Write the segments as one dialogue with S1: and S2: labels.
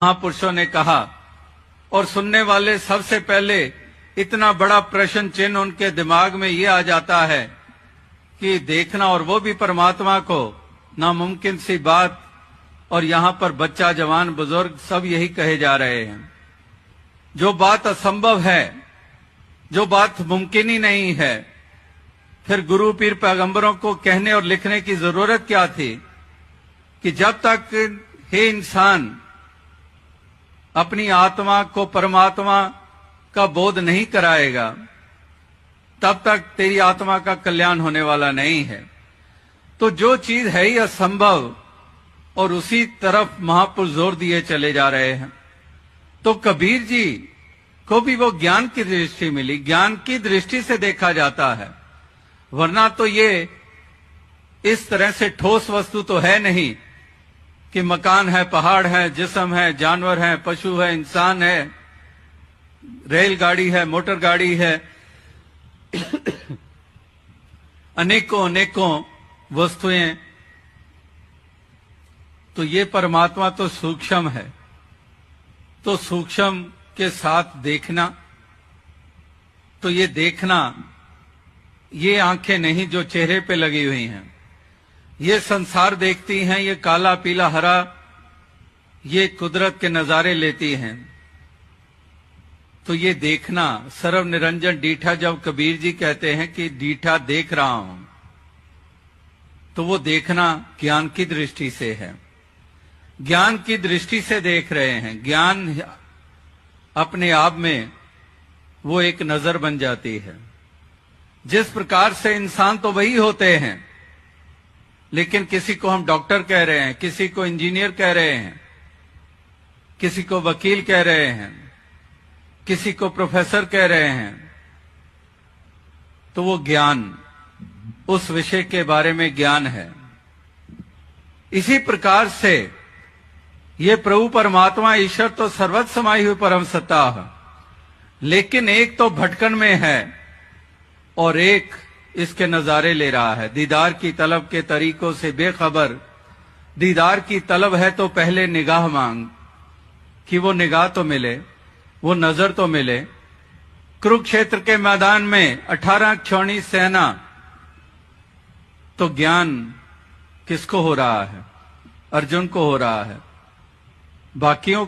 S1: महापुरुषों ने कहा, और सुनने वाले सबसे पहले इतना बड़ा प्रश्न चिन्ह उनके दिमाग में ये आ जाता है कि देखना, और वो भी परमात्मा को, नामुमकिन सी बात। और यहां पर बच्चा, जवान, बुजुर्ग सब यही कहे जा रहे हैं। जो बात असंभव है, जो बात मुमकिन ही नहीं है, फिर गुरु पीर पैगंबरों को कहने और लिखने की जरूरत क्या थी कि जब तक हे इंसान अपनी आत्मा को परमात्मा का बोध नहीं कराएगा, तब तक तेरी आत्मा का कल्याण होने वाला नहीं है। तो जो चीज है ही असंभव, और उसी तरफ महापुरुष जोर दिए चले जा रहे हैं। तो कबीर जी को भी वो ज्ञान की दृष्टि मिली, ज्ञान की दृष्टि से देखा जाता है, वरना तो ये इस तरह से ठोस वस्तु तो है नहीं कि मकान है, पहाड़ है, जिस्म है, जानवर है, पशु है, इंसान है, रेलगाड़ी है, मोटर गाड़ी है, अनेकों अनेकों वस्तुएं। तो ये परमात्मा तो सूक्ष्म है। तो सूक्ष्म के साथ देखना, तो ये देखना, ये आंखें नहीं जो चेहरे पे लगी हुई हैं, ये संसार देखती हैं, ये काला पीला हरा, ये कुदरत के नजारे लेती हैं। तो ये देखना, सर्व निरंजन डीठा, जब कबीर जी कहते हैं कि डीठा देख रहा हूं, तो वो देखना ज्ञान की दृष्टि से है, ज्ञान की दृष्टि से देख रहे हैं। ज्ञान अपने आप में वो एक नजर बन जाती है। जिस प्रकार से इंसान तो वही होते हैं, लेकिन किसी को हम डॉक्टर कह रहे हैं, किसी को इंजीनियर कह रहे हैं, किसी को वकील कह रहे हैं, किसी को प्रोफेसर कह रहे हैं। तो वो ज्ञान, उस विषय के बारे में ज्ञान है। इसी प्रकार से ये प्रभु परमात्मा ईश्वर तो सर्वत्र समाई हुई परम सत्ता है, लेकिन एक तो भटकन में है और एक इसके नजारे ले रहा है। दीदार की तलब के तरीकों से बेखबर, दीदार की तलब है तो पहले निगाह मांग, कि वो निगाह तो मिले, वो नजर तो मिले। कुरुक्षेत्र के मैदान में 18 क्षौणी सेना, तो ज्ञान किसको हो रहा है? अर्जुन को हो रहा है। बाकियों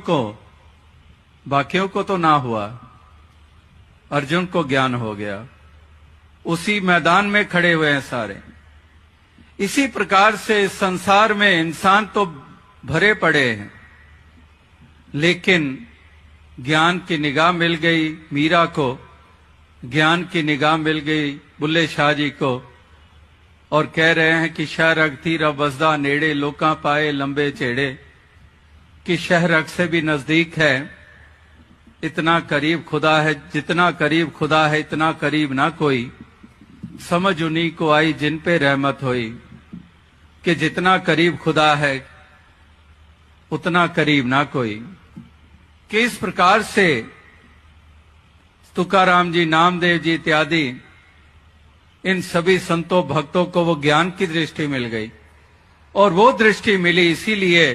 S1: को तो ना हुआ, अर्जुन को ज्ञान हो गया। उसी मैदान में खड़े हुए हैं सारे। इसी प्रकार से इस संसार में इंसान तो भरे पड़े हैं, लेकिन ज्ञान की निगाह मिल गई मीरा को, ज्ञान की निगाह मिल गई बुल्ले शाह जी को, और कह रहे हैं कि शहर अगती रब वसदा नेड़े, लोका पाए लंबे चेड़े, कि शहर अग से भी नजदीक है, इतना करीब खुदा है, जितना करीब खुदा है इतना करीब ना कोई, समझ उन्हीं को आई जिन पे रहमत हुई, कि जितना करीब खुदा है उतना करीब ना कोई। कि इस प्रकार से तुकाराम जी, नामदेव जी इत्यादि इन सभी संतों भक्तों को वो ज्ञान की दृष्टि मिल गई, और वो दृष्टि मिली इसीलिए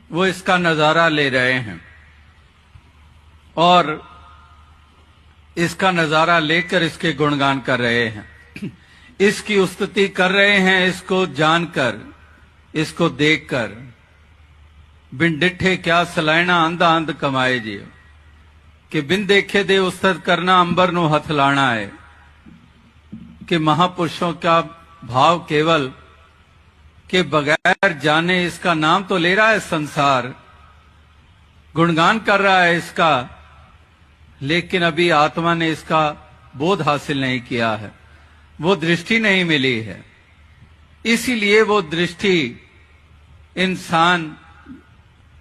S1: वो इसका नजारा ले रहे हैं, और इसका नजारा लेकर इसके गुणगान कर रहे हैं, इसकी स्तुति कर रहे हैं, इसको जानकर, इसको देखकर। बिन डिठे क्या सलायना अंधा अंध कमाए जी, कि बिन देखे दे उस्तत करना अंबर नु हथ लाना है। कि महापुरुषों का भाव केवल के बगैर जाने, इसका नाम तो ले रहा है संसार, गुणगान कर रहा है इसका, लेकिन अभी आत्मा ने इसका बोध हासिल नहीं किया है, वो दृष्टि नहीं मिली है। इसीलिए वो दृष्टि इंसान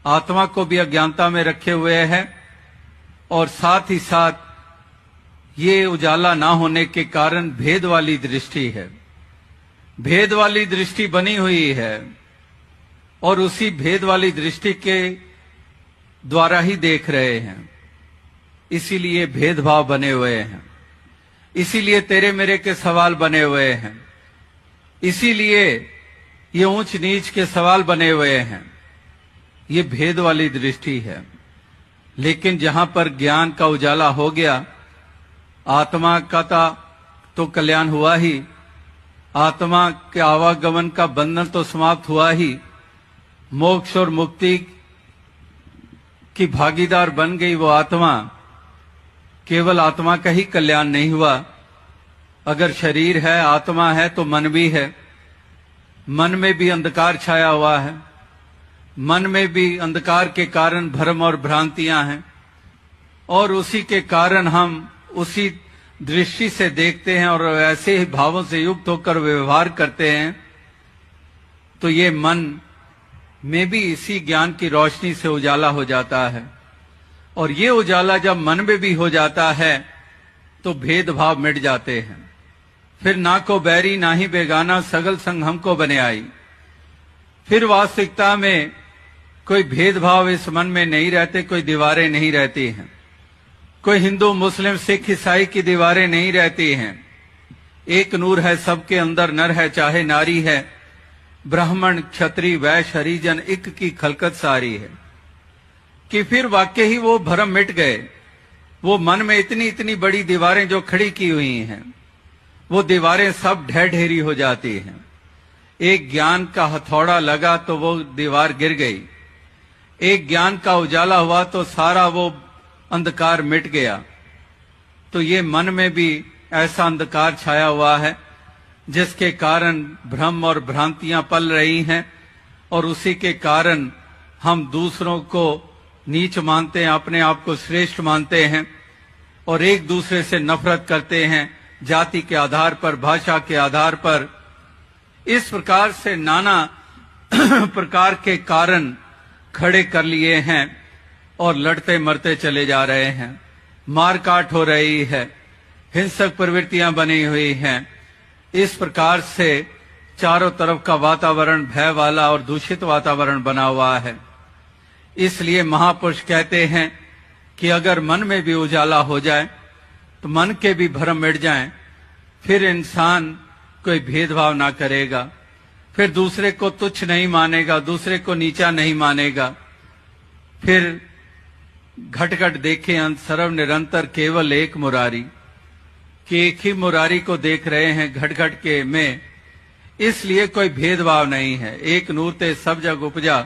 S1: आत्मा को भी अज्ञानता में रखे हुए है, और साथ ही साथ ये उजाला ना होने के कारण भेद वाली दृष्टि है, भेद वाली दृष्टि बनी हुई है, और उसी भेद वाली दृष्टि के द्वारा ही देख रहे हैं। इसीलिए भेदभाव बने हुए हैं, इसीलिए तेरे मेरे के सवाल बने हुए हैं, इसीलिए ये ऊंच नीच के सवाल बने हुए हैं। ये भेद वाली दृष्टि है। लेकिन जहां पर ज्ञान का उजाला हो गया, आत्मा का तो कल्याण हुआ ही, आत्मा के आवागमन का बंधन तो समाप्त हुआ ही, मोक्ष और मुक्ति की भागीदार बन गई वो आत्मा। केवल आत्मा का ही कल्याण नहीं हुआ, अगर शरीर है, आत्मा है, तो मन भी है। मन में भी अंधकार छाया हुआ है, मन में भी अंधकार के कारण भ्रम और भ्रांतियां हैं, और उसी के कारण हम उसी दृष्टि से देखते हैं और ऐसे ही भावों से युक्त होकर व्यवहार करते हैं। तो ये मन में भी इसी ज्ञान की रोशनी से उजाला हो जाता है, और ये उजाला जब मन में भी हो जाता है तो भेदभाव मिट जाते हैं। फिर ना को बैरी ना ही बेगाना, सगल संग हमको बने आई। फिर वास्तविकता में कोई भेदभाव इस मन में नहीं रहते, कोई दीवारें नहीं रहती हैं, कोई हिंदू मुस्लिम सिख ईसाई की दीवारें नहीं रहती हैं। एक नूर है सबके अंदर, नर है चाहे नारी है, ब्राह्मण क्षत्रिय वैश्य हरिजन एक की खलकत सारी है। कि फिर वाकई ही वो भ्रम मिट गए। वो मन में इतनी इतनी बड़ी दीवारें जो खड़ी की हुई हैं, वो दीवारें सब ढह ढेरी हो जाती हैं। एक ज्ञान का हथौड़ा लगा तो वो दीवार गिर गई, एक ज्ञान का उजाला हुआ तो सारा वो अंधकार मिट गया। तो ये मन में भी ऐसा अंधकार छाया हुआ है जिसके कारण भ्रम और भ्रांतियां पल रही हैं, और उसी के कारण हम दूसरों को नीच मानते हैं, अपने आप को श्रेष्ठ मानते हैं, और एक दूसरे से नफरत करते हैं, जाति के आधार पर, भाषा के आधार पर। इस प्रकार से नाना प्रकार के कारण खड़े कर लिए हैं और लड़ते मरते चले जा रहे हैं। मारकाट हो रही है, हिंसक प्रवृत्तियां बनी हुई हैं। इस प्रकार से चारों तरफ का वातावरण भय वाला और दूषित वातावरण बना हुआ है। इसलिए महापुरुष कहते हैं कि अगर मन में भी उजाला हो जाए तो मन के भी भ्रम मिट जाएं, फिर इंसान कोई भेदभाव ना करेगा, फिर दूसरे को तुच्छ नहीं मानेगा, दूसरे को नीचा नहीं मानेगा। फिर घट घट देखे अंत सर्व निरंतर केवल एक मुरारी, कि एक ही मुरारी को देख रहे हैं घट घट के में। इसलिए कोई भेदभाव नहीं है। एक नूर ते सब जग उपजा,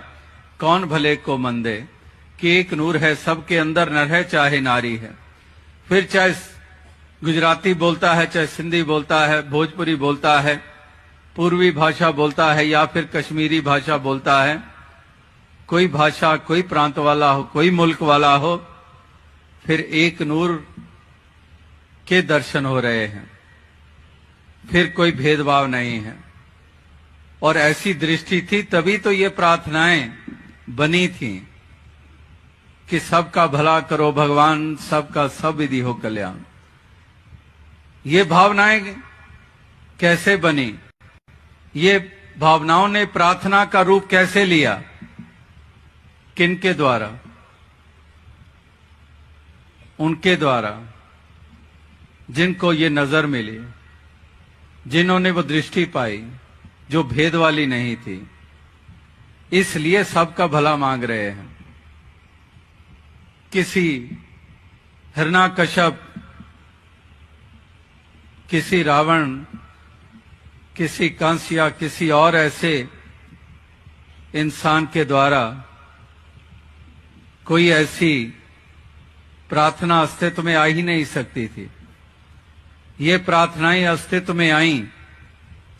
S1: कौन भले को मंदे, कि एक नूर है सबके अंदर, नर है चाहे नारी है। फिर चाहे गुजराती बोलता है, चाहे सिंधी बोलता है, भोजपुरी बोलता है, पूर्वी भाषा बोलता है, या फिर कश्मीरी भाषा बोलता है, कोई भाषा कोई प्रांत वाला हो, कोई मुल्क वाला हो, फिर एक नूर के दर्शन हो रहे हैं, फिर कोई भेदभाव नहीं है। और ऐसी दृष्टि थी तभी तो ये प्रार्थनाएं बनी थी कि सबका भला करो भगवान, सबका सब विधि हो कल्याण। ये भावनाएं कैसे बनी? ये भावनाओं ने प्रार्थना का रूप कैसे लिया? किनके द्वारा? उनके द्वारा जिनको ये नजर मिली, जिन्होंने वो दृष्टि पाई जो भेद वाली नहीं थी। इसलिए सबका भला मांग रहे हैं। किसी हिरण्यकश्यप, किसी रावण, किसी कंस या किसी और ऐसे इंसान के द्वारा कोई ऐसी प्रार्थना अस्तित्व में आ ही नहीं सकती थी। ये प्रार्थनाएं अस्तित्व में आईं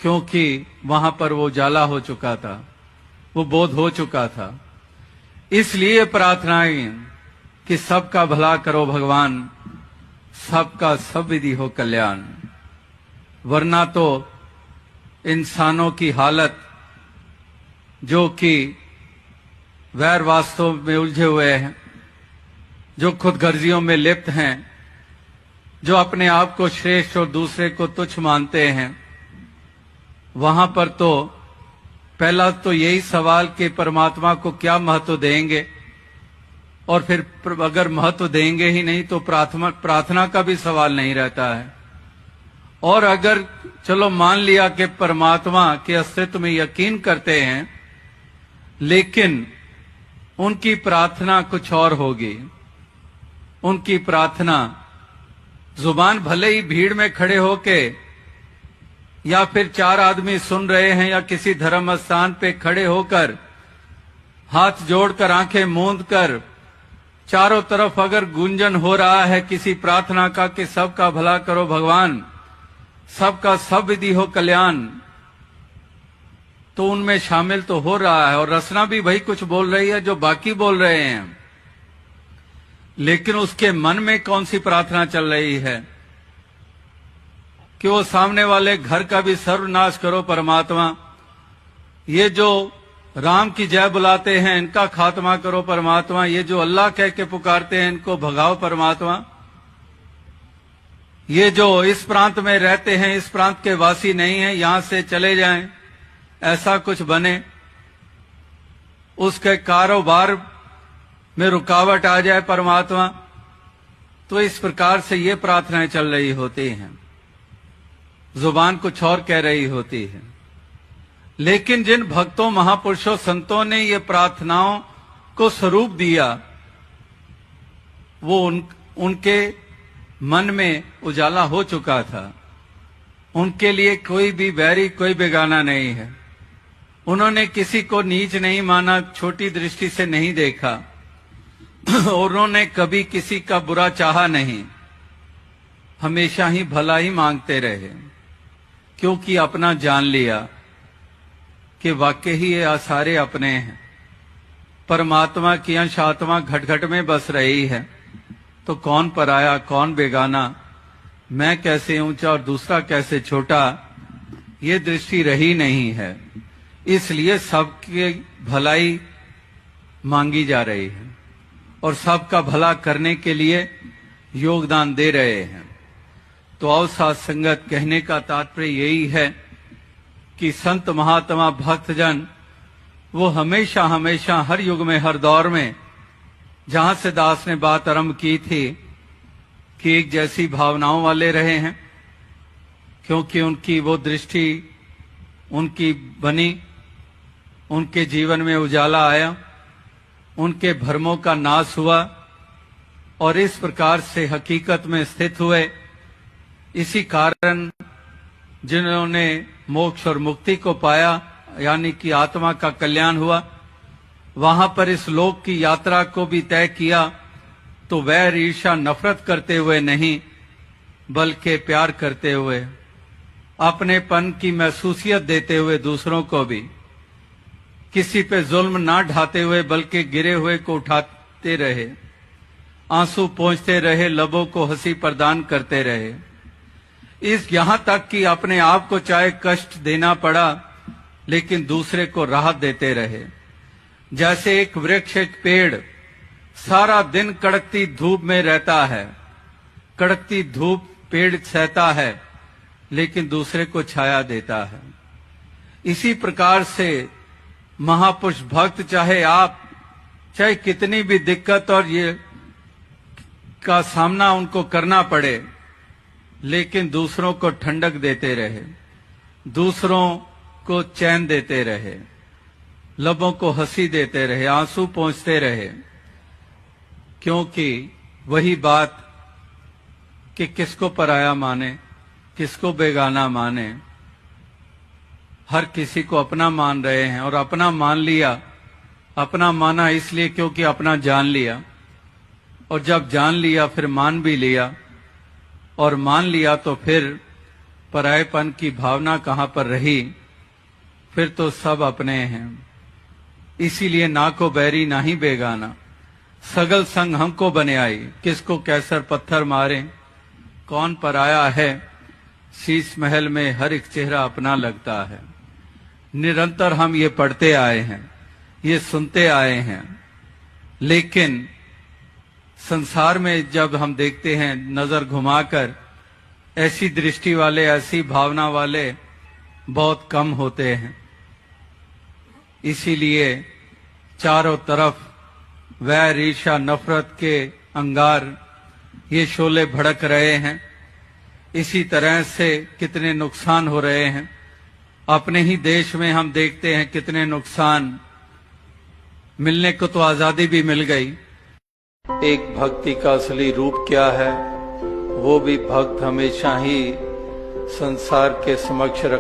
S1: क्योंकि वहां पर वो उजाला हो चुका था, वो बोध हो चुका था। इसलिए प्रार्थनाएं कि सबका भला करो भगवान, सबका सब विधि हो कल्याण। वरना तो इंसानों की हालत जो कि वैर वास्तव में उलझे हुए हैं, जो खुदगर्जियों में लिप्त हैं, जो अपने आप को श्रेष्ठ और दूसरे को तुच्छ मानते हैं, वहां पर तो पहला तो यही सवाल कि परमात्मा को क्या महत्व देंगे, और फिर अगर महत्व देंगे ही नहीं तो प्रार्थना का भी सवाल नहीं रहता है। और अगर चलो मान लिया कि परमात्मा के अस्तित्व में यकीन करते हैं, लेकिन उनकी प्रार्थना कुछ और होगी। उनकी प्रार्थना जुबान भले ही भीड़ में खड़े होके या फिर 4 आदमी सुन रहे हैं या किसी धर्म स्थान पे खड़े होकर हाथ जोड़कर आंखें मूंद कर चारों तरफ अगर गूंजन हो रहा है किसी प्रार्थना का कि सबका भला करो भगवान, सबका सब विधि हो कल्याण, तो उनमें शामिल तो हो रहा है और रचना भी वही कुछ बोल रही है जो बाकी बोल रहे हैं, लेकिन उसके मन में कौन सी प्रार्थना चल रही है कि वो सामने वाले घर का भी सर्वनाश करो परमात्मा, ये जो राम की जय बुलाते हैं इनका खात्मा करो परमात्मा, ये जो अल्लाह कह के पुकारते हैं इनको भगाओ परमात्मा, ये जो इस प्रांत में रहते हैं इस प्रांत के वासी नहीं हैं यहां से चले जाएं, ऐसा कुछ बने, उसके कारोबार में रुकावट आ जाए परमात्मा। तो इस प्रकार से ये प्रार्थनाएं चल रही होती हैं, जुबान कुछ और कह रही होती है। लेकिन जिन भक्तों महापुरुषों संतों ने ये प्रार्थनाओं को स्वरूप दिया वो उनके मन में उजाला हो चुका था। उनके लिए कोई भी बैरी कोई बेगाना नहीं है। उन्होंने किसी को नीच नहीं माना, छोटी दृष्टि से नहीं देखा और उन्होंने कभी किसी का बुरा चाहा नहीं, हमेशा ही भला ही मांगते रहे, क्योंकि अपना जान लिया कि वाकई ही ये सारे अपने हैं। परमात्मा की अंश आत्मा घट घट में बस रही है, तो कौन पराया कौन बेगाना, मैं कैसे ऊंचा और दूसरा कैसे छोटा, ये दृष्टि रही नहीं है। इसलिए सबकी भलाई मांगी जा रही है और सबका भला करने के लिए योगदान दे रहे हैं। तो अवसाद संगत कहने का तात्पर्य यही है कि संत महात्मा भक्तजन वो हमेशा हमेशा हर युग में हर दौर में, जहां से दास ने बात आरंभ की थी कि एक जैसी भावनाओं वाले रहे हैं, क्योंकि उनकी वो दृष्टि उनकी बनी, उनके जीवन में उजाला आया, उनके भ्रमों का नाश हुआ और इस प्रकार से हकीकत में स्थित हुए। इसी कारण जिन्होंने मोक्ष और मुक्ति को पाया, यानी कि आत्मा का कल्याण हुआ, वहां पर इस लोक की यात्रा को भी तय किया, तो वैर ईर्ष्या नफरत करते हुए नहीं बल्कि प्यार करते हुए, अपनेपन की महसूसियत देते हुए दूसरों को भी, किसी पे जुल्म ना ढाते हुए बल्कि गिरे हुए को उठाते रहे, आंसू पोंछते रहे, लबों को हंसी प्रदान करते रहे। इस यहां तक कि अपने आप को चाहे कष्ट देना पड़ा लेकिन दूसरे को राहत देते रहे। जैसे एक वृक्ष एक पेड़ सारा दिन कड़कती धूप में रहता है, कड़कती धूप पेड़ सहता है लेकिन दूसरे को छाया देता है। इसी प्रकार से महापुरुष भक्त चाहे कितनी भी दिक्कत और ये का सामना उनको करना पड़े, लेकिन दूसरों को ठंडक देते रहे, दूसरों को चैन देते रहे, लबों को हंसी देते रहे, आंसू पोंछते रहे, क्योंकि वही बात कि किसको पराया माने किसको बेगाना माने, हर किसी को अपना मान रहे हैं। और अपना मान लिया, अपना माना इसलिए क्योंकि अपना जान लिया, और जब जान लिया फिर मान भी लिया, और मान लिया तो फिर परायेपन की भावना कहां पर रही, फिर तो सब अपने हैं। इसीलिए ना को बैरी ना ही बेगाना, सगल संग हमको बने आई, किसको कैसर पत्थर मारे कौन पराया है, शीश महल में हर एक चेहरा अपना लगता है। निरंतर हम ये पढ़ते आए हैं, ये सुनते आए हैं, लेकिन संसार में जब हम देखते हैं नजर घुमाकर, ऐसी दृष्टि वाले ऐसी भावना वाले बहुत कम होते हैं। इसीलिए चारों तरफ वैर ईर्ष्या नफरत के अंगार ये शोले भड़क रहे हैं। इसी तरह से कितने नुकसान हो रहे हैं। अपने ही देश में हम देखते हैं कितने नुकसान मिलने को तो आजादी भी मिल गई। एक भक्ति का असली रूप क्या है, वो भी भक्त हमेशा ही संसार के समक्ष रख